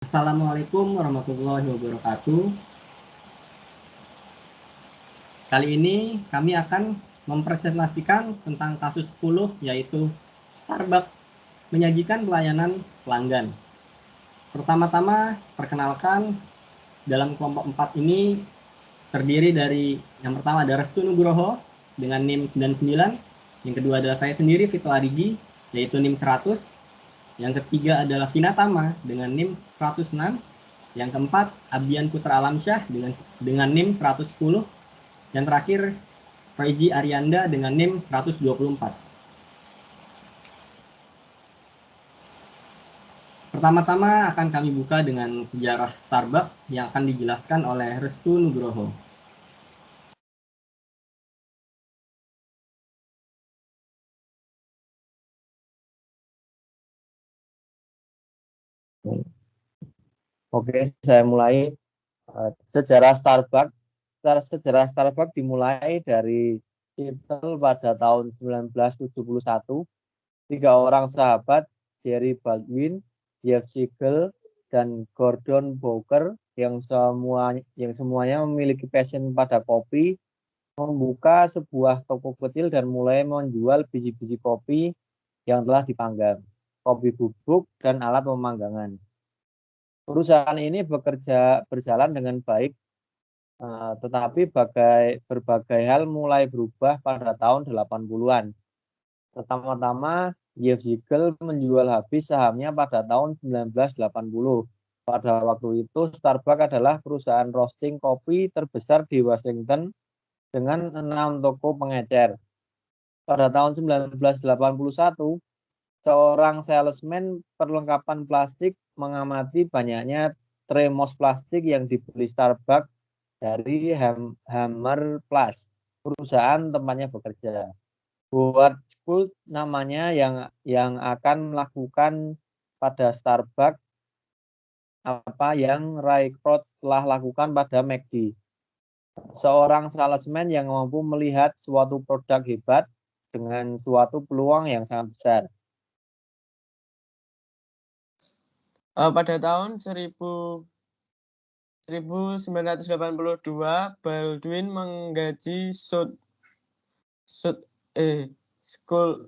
Assalamualaikum warahmatullahi wabarakatuh. Kali ini kami akan mempresentasikan tentang kasus 10, yaitu Starbucks menyajikan pelayanan pelanggan. Pertama-tama, perkenalkan, dalam kelompok 4 ini terdiri dari yang pertama ada Restu Nugroho dengan NIM 99, yang kedua adalah saya sendiri Vito Arigi yaitu NIM 100, yang ketiga adalah Vina Tama dengan NIM 106, yang keempat Abian Putra Alamsyah dengan NIM 110, yang terakhir Faiji Arianda dengan NIM 124. Pertama-tama akan kami buka dengan sejarah Starbucks yang akan dijelaskan oleh Restu Nugroho. Oke, saya mulai. Sejarah Starbucks. Sejarah Starbucks dimulai dari Seattle pada tahun 1971. 3 orang sahabat, Jerry Baldwin, Jeff Siegel, dan Gordon Booker yang semuanya memiliki passion pada kopi, membuka sebuah toko kecil dan mulai menjual biji-biji kopi yang telah dipanggang, kopi bubuk, dan alat pemanggangan. Perusahaan ini berjalan dengan baik, tetapi berbagai hal mulai berubah pada tahun 80-an. Pertama-tama, Jeff Siegel menjual habis sahamnya pada tahun 1980. Pada waktu itu, Starbucks adalah perusahaan roasting kopi terbesar di Washington dengan 6 toko pengecer. Pada tahun 1981, seorang salesman perlengkapan plastik mengamati banyaknya tremos plastik yang dibeli Starbucks dari Hammer Plus, perusahaan tempatnya bekerja. Howard Schultz namanya yang akan melakukan pada Starbucks apa yang Ray Kroc telah lakukan pada McD. Seorang salesman yang mampu melihat suatu produk hebat dengan suatu peluang yang sangat besar. Pada tahun 1982, Baldwin menggaji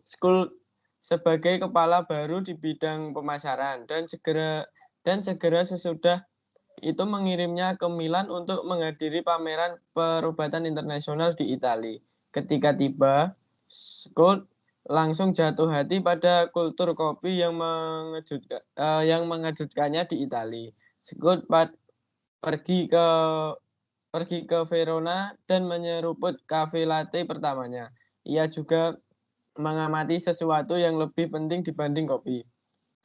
School sebagai kepala baru di bidang pemasaran dan segera sesudah itu mengirimnya ke Milan untuk menghadiri pameran perubatan internasional di Italia. Ketika tiba, School langsung jatuh hati pada kultur kopi yang mengejutkannya di Italia. Scott pergi ke Verona dan menyeruput cafe latte pertamanya. Ia juga mengamati sesuatu yang lebih penting dibanding kopi,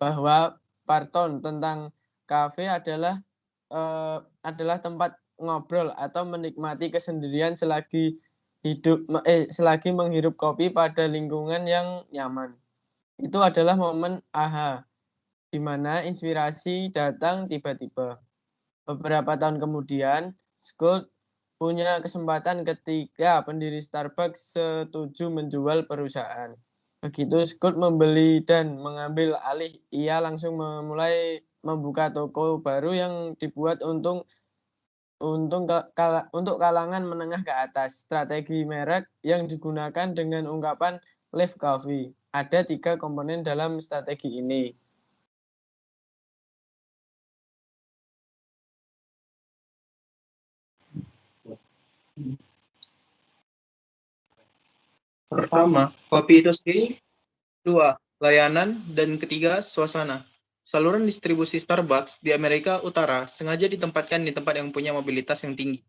bahwa Barton tentang kafe adalah tempat ngobrol atau menikmati kesendirian selagi menghirup kopi pada lingkungan yang nyaman. Itu adalah momen aha, di mana inspirasi datang tiba-tiba. Beberapa tahun kemudian, Scott punya kesempatan ketika pendiri Starbucks setuju menjual perusahaan. Begitu Scott membeli dan mengambil alih, ia langsung mulai membuka toko baru yang dibuat untuk kalangan menengah ke atas. Strategi merek yang digunakan dengan ungkapan Live Coffee. Ada 3 komponen dalam strategi ini. Pertama, kopi itu sendiri. 2, layanan. Dan ketiga, suasana. Saluran distribusi Starbucks di Amerika Utara sengaja ditempatkan di tempat yang punya mobilitas yang tinggi,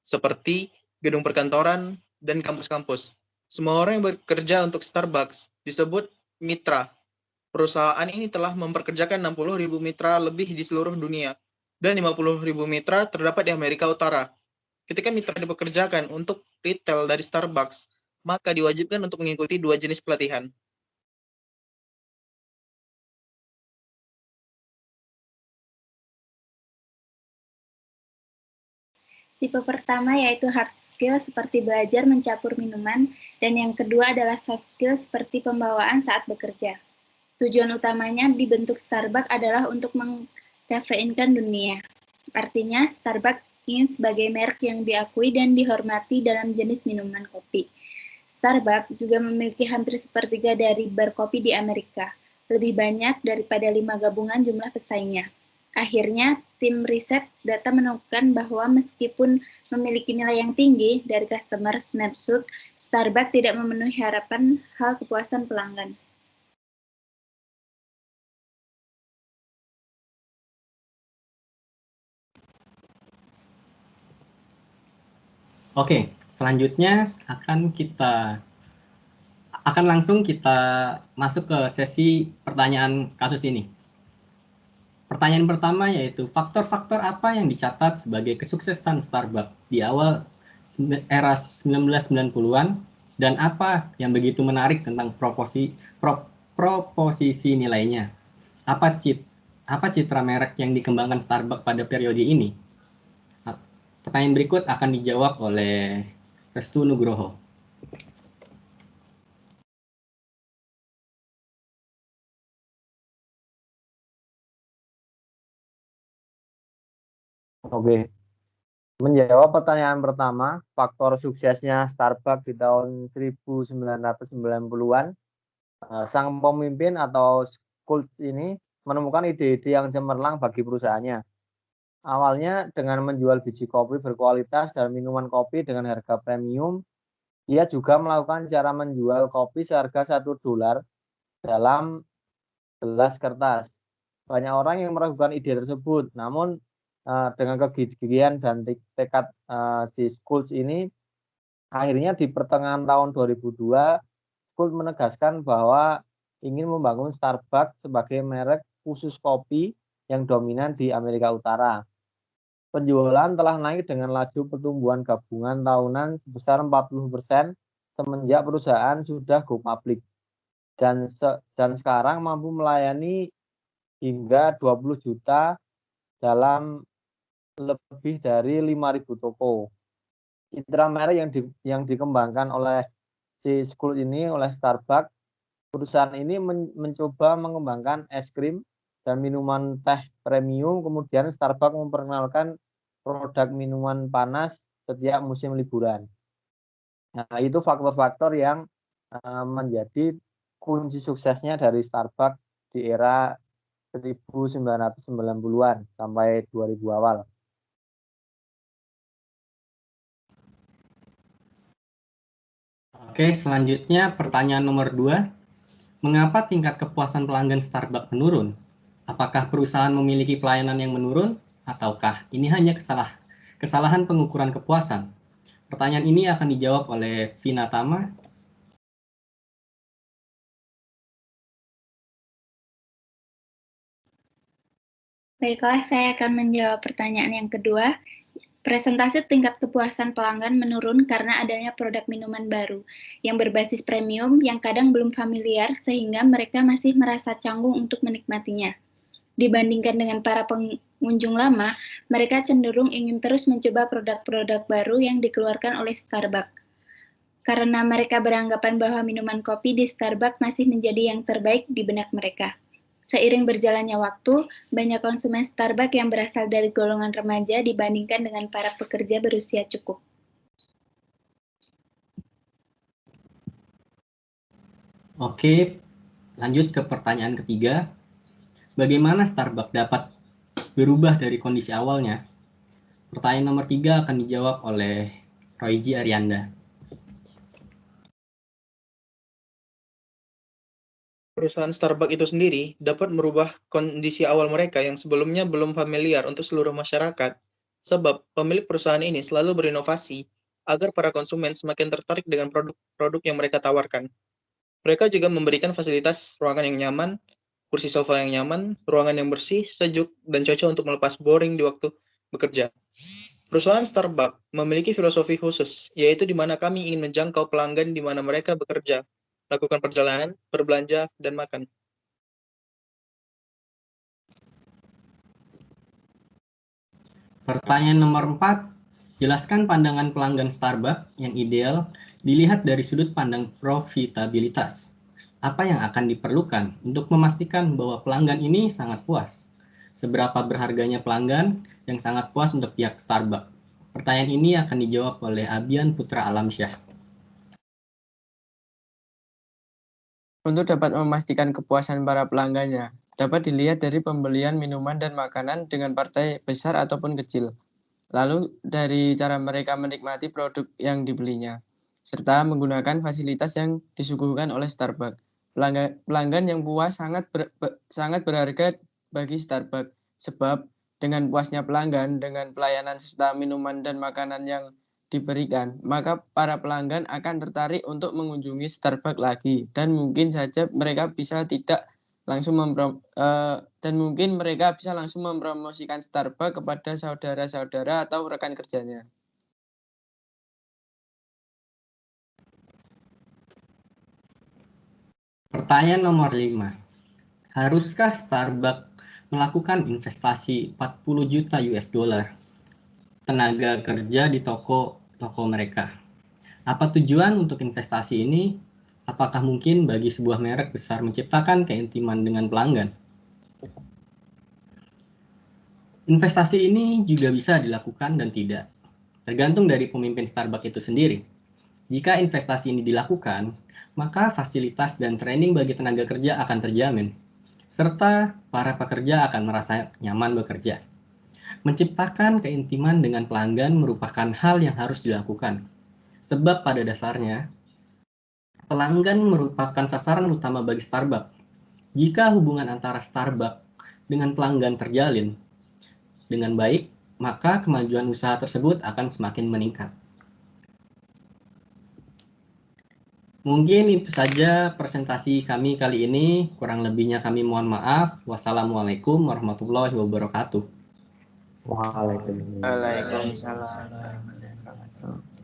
seperti gedung perkantoran dan kampus-kampus. Semua orang yang bekerja untuk Starbucks disebut mitra. Perusahaan ini telah memperkerjakan 60.000 mitra lebih di seluruh dunia, dan 50.000 mitra terdapat di Amerika Utara. Ketika mitra dipekerjakan untuk retail dari Starbucks, maka diwajibkan untuk mengikuti 2 jenis pelatihan. Tipe pertama yaitu hard skill seperti belajar mencampur minuman, dan yang kedua adalah soft skill seperti pembawaan saat bekerja. Tujuan utamanya dibentuk Starbucks adalah untuk mengkafeinkan dunia. Artinya, Starbucks ingin sebagai merek yang diakui dan dihormati dalam jenis minuman kopi. Starbucks juga memiliki hampir sepertiga dari bar kopi di Amerika, lebih banyak daripada 5 gabungan jumlah pesaingnya. Akhirnya, tim riset data menemukan bahwa meskipun memiliki nilai yang tinggi dari customer snapshot, Starbucks tidak memenuhi harapan hal kepuasan pelanggan. Oke, selanjutnya akan langsung kita masuk ke sesi pertanyaan kasus ini. Pertanyaan pertama yaitu faktor-faktor apa yang dicatat sebagai kesuksesan Starbucks di awal era 1990-an dan apa yang begitu menarik tentang proposisi nilainya? Apa citra merek yang dikembangkan Starbucks pada periode ini? Pertanyaan berikut akan dijawab oleh Restu Nugroho. Oke. Menjawab pertanyaan pertama, faktor suksesnya Starbucks di tahun 1990-an, sang pemimpin atau Schultz ini menemukan ide-ide yang cemerlang bagi perusahaannya. Awalnya dengan menjual biji kopi berkualitas dan minuman kopi dengan harga premium, ia juga melakukan cara menjual kopi seharga $1 dalam gelas kertas. Banyak orang yang meragukan ide tersebut, namun dengan kegigihan dan tekad si Schultz ini, akhirnya di pertengahan tahun 2002, Schultz menegaskan bahwa ingin membangun Starbucks sebagai merek khusus kopi yang dominan di Amerika Utara. Penjualan telah naik dengan laju pertumbuhan gabungan tahunan sebesar 40% semenjak perusahaan sudah go public. Dan sekarang mampu melayani hingga 20 juta dalam lebih dari 5.000 toko. Citra merek yang dikembangkan oleh si Schultz ini, oleh Starbucks, perusahaan ini mencoba mengembangkan es krim dan minuman teh premium. Kemudian Starbucks memperkenalkan produk minuman panas setiap musim liburan. Nah, itu faktor-faktor yang menjadi kunci suksesnya dari Starbucks di era 1990-an sampai 2000 awal. Oke, selanjutnya pertanyaan nomor 2. Mengapa tingkat kepuasan pelanggan Starbucks menurun? Apakah perusahaan memiliki pelayanan yang menurun? Ataukah ini hanya kesalahan pengukuran kepuasan? Pertanyaan ini akan dijawab oleh Vina Tama. Baiklah, saya akan menjawab pertanyaan yang kedua. Presentase tingkat kepuasan pelanggan menurun karena adanya produk minuman baru yang berbasis premium yang kadang belum familiar sehingga mereka masih merasa canggung untuk menikmatinya. Dibandingkan dengan para pengunjung lama, mereka cenderung ingin terus mencoba produk-produk baru yang dikeluarkan oleh Starbucks. Karena mereka beranggapan bahwa minuman kopi di Starbucks masih menjadi yang terbaik di benak mereka. Seiring berjalannya waktu, banyak konsumen Starbucks yang berasal dari golongan remaja dibandingkan dengan para pekerja berusia cukup. Oke, lanjut ke pertanyaan ketiga. Bagaimana Starbucks dapat berubah dari kondisi awalnya? Pertanyaan nomor 3 akan dijawab oleh Royji Arianda. Perusahaan Starbucks itu sendiri dapat merubah kondisi awal mereka yang sebelumnya belum familiar untuk seluruh masyarakat, sebab pemilik perusahaan ini selalu berinovasi agar para konsumen semakin tertarik dengan produk-produk yang mereka tawarkan. Mereka juga memberikan fasilitas ruangan yang nyaman, kursi sofa yang nyaman, ruangan yang bersih, sejuk, dan cocok untuk melepas boring di waktu bekerja. Perusahaan Starbucks memiliki filosofi khusus, yaitu di mana kami ingin menjangkau pelanggan di mana mereka bekerja, lakukan perjalanan, berbelanja, dan makan. Pertanyaan nomor 4. Jelaskan pandangan pelanggan Starbucks yang ideal dilihat dari sudut pandang profitabilitas. Apa yang akan diperlukan untuk memastikan bahwa pelanggan ini sangat puas? Seberapa berharganya pelanggan yang sangat puas untuk pihak Starbucks? Pertanyaan ini akan dijawab oleh Abian Putra Alamsyah. Untuk dapat memastikan kepuasan para pelanggannya, dapat dilihat dari pembelian minuman dan makanan dengan partai besar ataupun kecil. Lalu dari cara mereka menikmati produk yang dibelinya, serta menggunakan fasilitas yang disuguhkan oleh Starbucks. Pelanggan yang puas sangat berharga bagi Starbucks, sebab dengan puasnya pelanggan dengan pelayanan serta minuman dan makanan yang diberikan, maka para pelanggan akan tertarik untuk mengunjungi Starbucks lagi, dan mungkin saja mereka bisa langsung mempromosikan Starbucks kepada saudara-saudara atau rekan kerjanya. Pertanyaan nomor 5. Haruskah Starbucks melakukan investasi 40 juta US dollar tenaga kerja di toko mereka? Apa tujuan untuk investasi ini? Apakah mungkin bagi sebuah merek besar menciptakan keintiman dengan pelanggan? Investasi ini juga bisa dilakukan dan tidak, tergantung dari pemimpin Starbucks itu sendiri. Jika investasi ini dilakukan, maka fasilitas dan training bagi tenaga kerja akan terjamin, serta para pekerja akan merasa nyaman bekerja. Menciptakan keintiman dengan pelanggan merupakan hal yang harus dilakukan, sebab pada dasarnya, pelanggan merupakan sasaran utama bagi Starbucks. Jika hubungan antara Starbucks dengan pelanggan terjalin dengan baik, maka kemajuan usaha tersebut akan semakin meningkat. Mungkin itu saja presentasi kami kali ini. Kurang lebihnya kami mohon maaf. Wassalamualaikum warahmatullahi wabarakatuh. Waalaikumsalam. Waalaikumsalam warahmatullahi wabarakatuh.